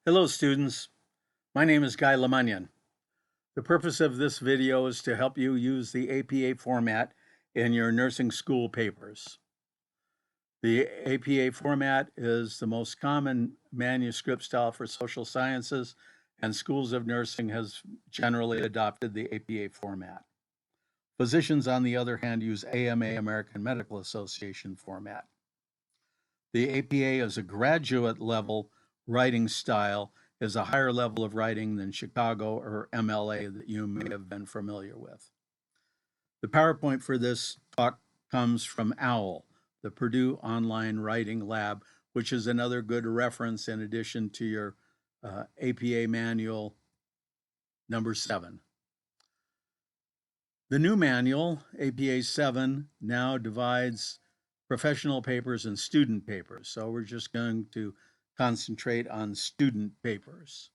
Hello students, my name is Guy Lemunyan. The purpose of this video is to help you use the APA format in your nursing school papers. The APA format is the most common manuscript style for social sciences, and schools of nursing has generally adopted the APA format. Physicians, on the other hand, use AMA, American Medical Association format. The APA is a graduate level writing style, is a higher level of writing than Chicago or MLA that you may have been familiar with. The PowerPoint for this talk comes from OWL, the Purdue Online Writing Lab, which is another good reference in addition to your APA manual number 7. The new manual, APA 7, now divides professional papers and student papers. So we're just going to concentrate on student papers.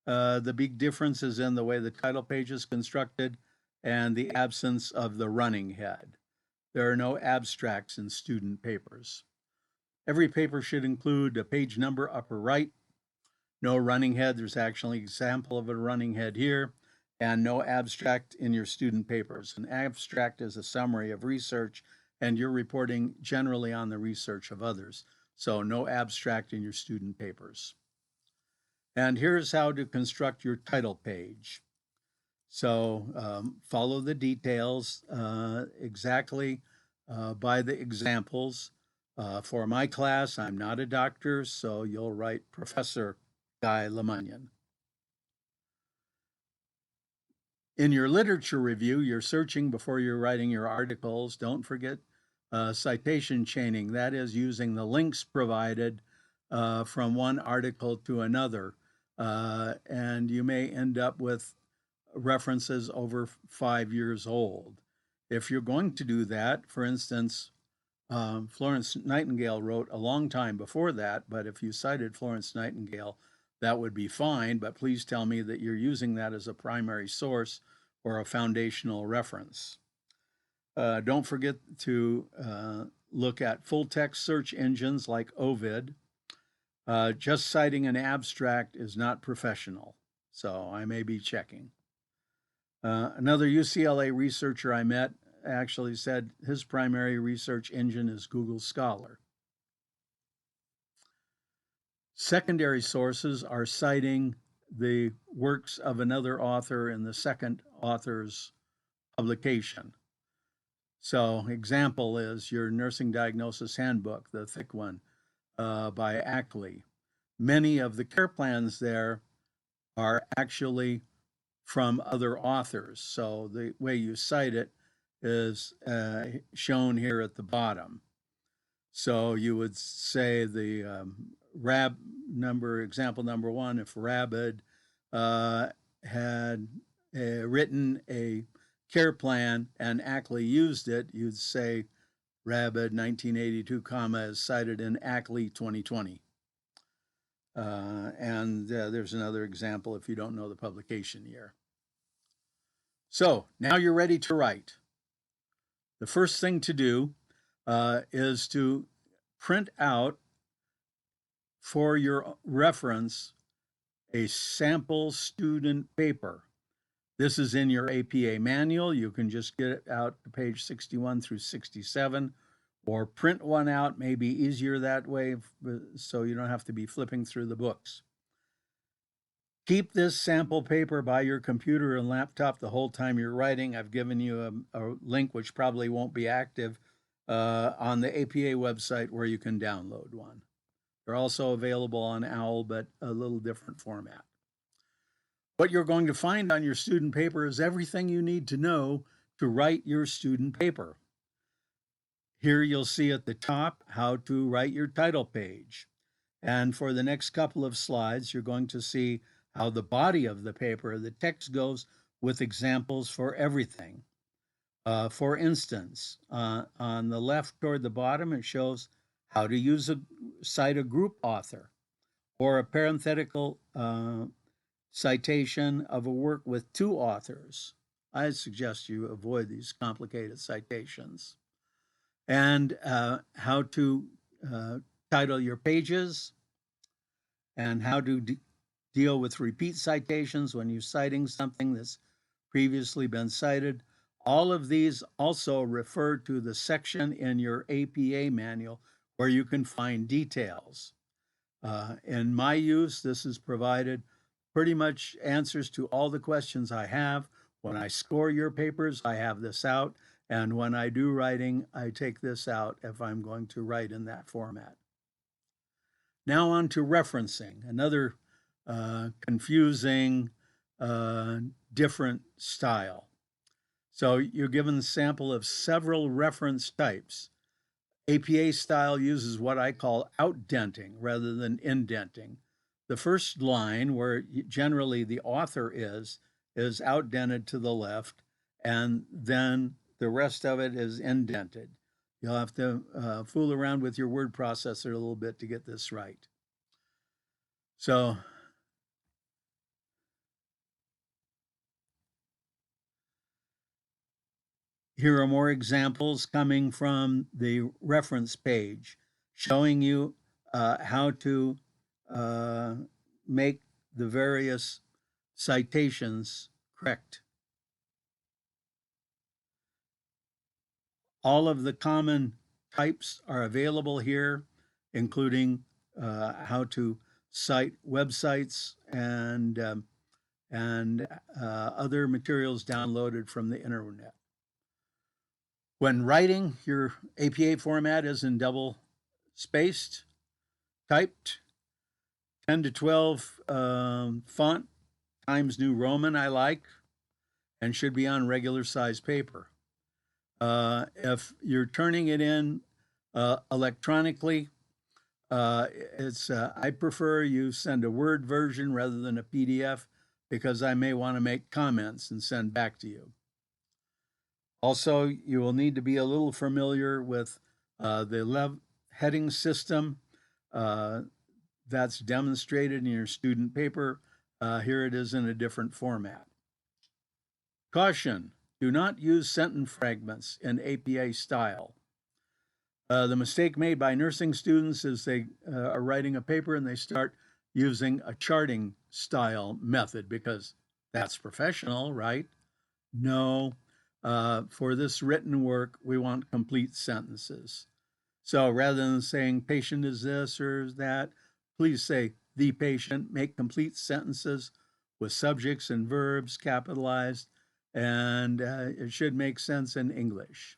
The big difference is in the way the title page is constructed and the absence of the running head. There are no abstracts in student papers. Every paper should include a page number upper right, no running head. There's actually an example of a running head here, and no abstract in your student papers. An abstract is a summary of research, and you're reporting generally on the research of others. So no abstract in your student papers. And here's how to construct your title page. So follow the details exactly by the examples. For my class, I'm not a doctor, so you'll write Professor Guy Lemunyan. In your literature review, you're searching before you're writing your articles. Don't forget citation chaining. That is using the links provided from one article to another. And you may end up with references over 5 years old. If you're going to do that, for instance, Florence Nightingale wrote a long time before that, but if you cited Florence Nightingale, that would be fine, but please tell me that you're using that as a primary source or a foundational reference. Don't forget to look at full text search engines like Ovid. Just citing an abstract is not professional, so I may be checking. Another UCLA researcher I met actually said his primary research engine is Google Scholar. Secondary sources are citing the works of another author in the second author's publication. So, example is your nursing diagnosis handbook, the thick one by Ackley. Many of the care plans there are actually from other authors. So the way you cite it is shown here at the bottom. So you would say the example number 1, if Rabid had written a care plan and Ackley used it, you'd say Rabid 1982, is cited in Ackley 2020. And there's another example if you don't know the publication year. So now you're ready to write. The first thing to do is to print out for your reference a sample student paper. This is in your APA manual. You can just get it out to page 61 through 67 or print one out, maybe easier that way so you don't have to be flipping through the books. Keep this sample paper by your computer and laptop the whole time you're writing. I've given you a link which probably won't be active on the APA website where you can download one. They're also available on OWL, but a little different format. What you're going to find on your student paper is everything you need to know to write your student paper. Here you'll see at the top how to write your title page. And for the next couple of slides, you're going to see how the body of the paper, the text goes with examples for everything. For instance, on the left toward the bottom, it shows how to cite a group author or a parenthetical citation of a work with 2 authors. I suggest you avoid these complicated citations. And how to title your pages and how to deal with repeat citations when you're citing something that's previously been cited. All of these also refer to the section in your APA manual where you can find details. In my use, this has provided pretty much answers to all the questions I have. When I score your papers, I have this out. And when I do writing, I take this out if I'm going to write in that format. Now on to referencing, another confusing, different style. So you're given a sample of several reference types. APA style uses what I call outdenting rather than indenting. The first line, where generally the author is outdented to the left, and then the rest of it is indented. You'll have to fool around with your word processor a little bit to get this right. So here are more examples coming from the reference page showing you how to make the various citations correct. All of the common types are available here, including how to cite websites and other materials downloaded from the internet. When writing, your APA format is in double spaced, typed, 10 to 12 font, Times New Roman I like, and should be on regular size paper. If you're turning it in electronically, I prefer you send a Word version rather than a PDF because I may want to make comments and send back to you. Also, you will need to be a little familiar with the heading system that's demonstrated in your student paper. Here it is in a different format. Caution, do not use sentence fragments in APA style. The mistake made by nursing students is they are writing a paper and they start using a charting style method because that's professional, right? No. For this written work, we want complete sentences. So rather than saying patient is this or that, please say the patient, make complete sentences with subjects and verbs capitalized, and it should make sense in English.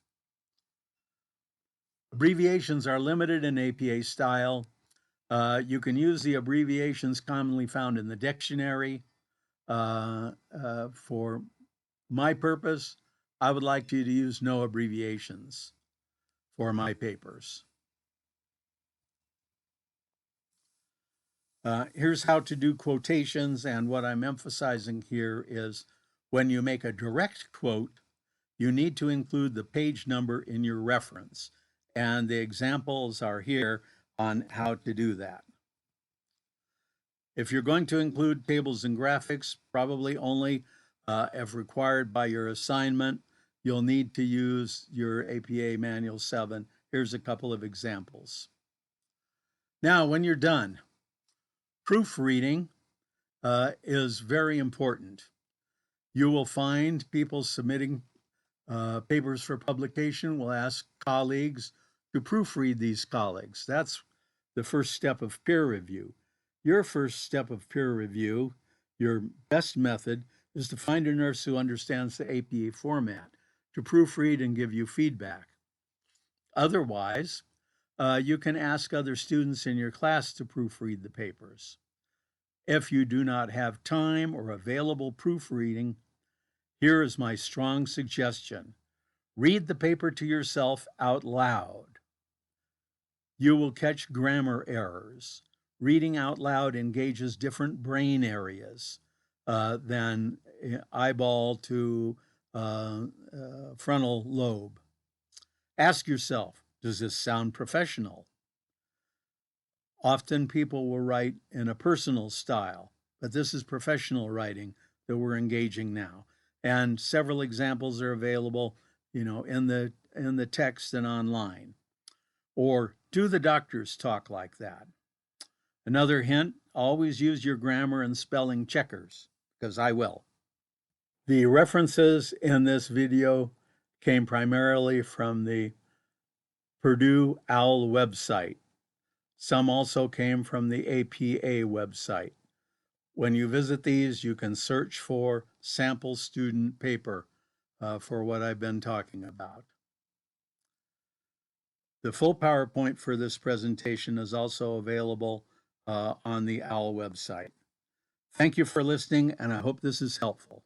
Abbreviations are limited in APA style. You can use the abbreviations commonly found in the dictionary. For my purpose, I would like you to use no abbreviations for my papers. Here's how to do quotations, and what I'm emphasizing here is when you make a direct quote, you need to include the page number in your reference, and the examples are here on how to do that. If you're going to include tables and graphics, probably only if required by your assignment, you'll need to use your APA Manual 7. Here's a couple of examples. Now, when you're done, proofreading is very important. You will find people submitting papers for publication will ask colleagues to proofread these colleagues. That's the first step of peer review. Your first step of peer review, your best method, is to find a nurse who understands the APA format to proofread and give you feedback. Otherwise, you can ask other students in your class to proofread the papers. If you do not have time or available proofreading, here is my strong suggestion. Read the paper to yourself out loud. You will catch grammar errors. Reading out loud engages different brain areas than eyeball to frontal lobe. Ask yourself, does this sound professional? Often people will write in a personal style, but this is professional writing that we're engaging now. And several examples are available, in the text and online. Or do the doctors talk like that? Another hint, always use your grammar and spelling checkers, because I will. The references in this video came primarily from the Purdue OWL website. Some also came from the APA website. When you visit these, you can search for sample student paper for what I've been talking about. The full PowerPoint for this presentation is also available on the OWL website. Thank you for listening, and I hope this is helpful.